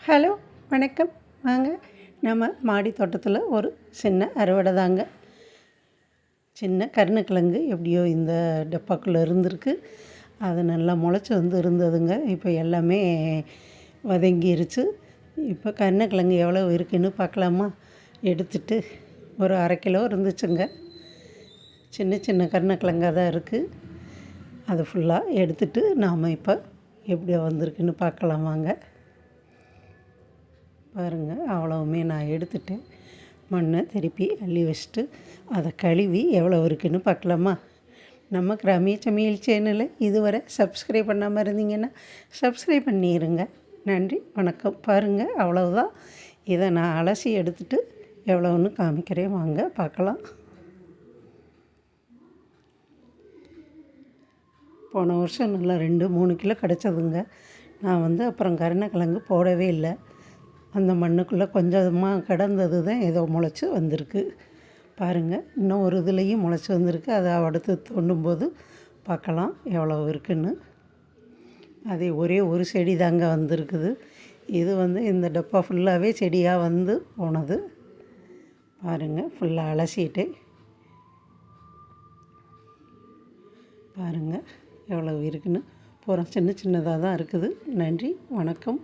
Hello, வணக்கம். வாங்க, நம்ம மாடி தோட்டத்தில் ஒரு சின்ன அறுவடை தாங்க. சின்ன கருணக்கிழங்கு எப்படியோ இந்த டப்பாக்குள்ளே இருந்திருக்கு. அது நல்லா முளைச்சி இருந்ததுங்க. இப்போ எல்லாமே வதங்கிருச்சு. இப்போ கருணக்கிழங்கு எவ்வளோ இருக்குதுன்னு பார்க்கலாமா? எடுத்துட்டு ஒரு 1/2 கிலோ இருந்துச்சுங்க. சின்ன சின்ன கருணக்கிழங்காக தான் இருக்குது. அது ஃபுல்லாக எடுத்துட்டு நாம் இப்போ எப்படியோ வந்திருக்குன்னு பார்க்கலாம் வாங்க. பாருங்கள், அவ்வளவுமே நான் எடுத்துட்டேன். மண்ணை திருப்பி அள்ளி வச்சுட்டு அதை கழுவி எவ்வளோ இருக்குதுன்னு பார்க்கலாமா? நம்ம கிராமிய சமையல் சேனலை இதுவரை சப்ஸ்கிரைப் பண்ணாமல் இருந்தீங்கன்னா சப்ஸ்கிரைப் பண்ணிடுங்க. நன்றி, வணக்கம். பாருங்கள், அவ்வளவுதான். இதை நான் அலசி எடுத்துகிட்டு எவ்வளோன்னு காமிக்கிறேன் வாங்க பார்க்கலாம். போன வருஷம் நல்லா 2-3 கிலோ கிடச்சதுங்க. நான் அப்புறம் கருணக்கிழங்கு போடவே இல்லை. அந்த மண்ணுக்குள்ளே கொஞ்சமாக கிடந்தது தான் ஏதோ முளைச்சி வந்திருக்கு. பாருங்கள், இன்னும் ஒரு இதுலேயும் முளைச்சி வந்திருக்கு. அதை அடுத்து தோண்டும்போது பார்க்கலாம் எவ்வளோ இருக்குன்னு. அதே ஒரே ஒரு செடி தாங்க வந்திருக்குது. இது இந்த டப்பா ஃபுல்லாகவே செடியாக போனது. பாருங்கள், ஃபுல்லாக அலசிட்டு பாருங்கள் எவ்வளோ இருக்குன்னு. பூரா சின்ன சின்னதாக தான் இருக்குது. நன்றி, வணக்கம்.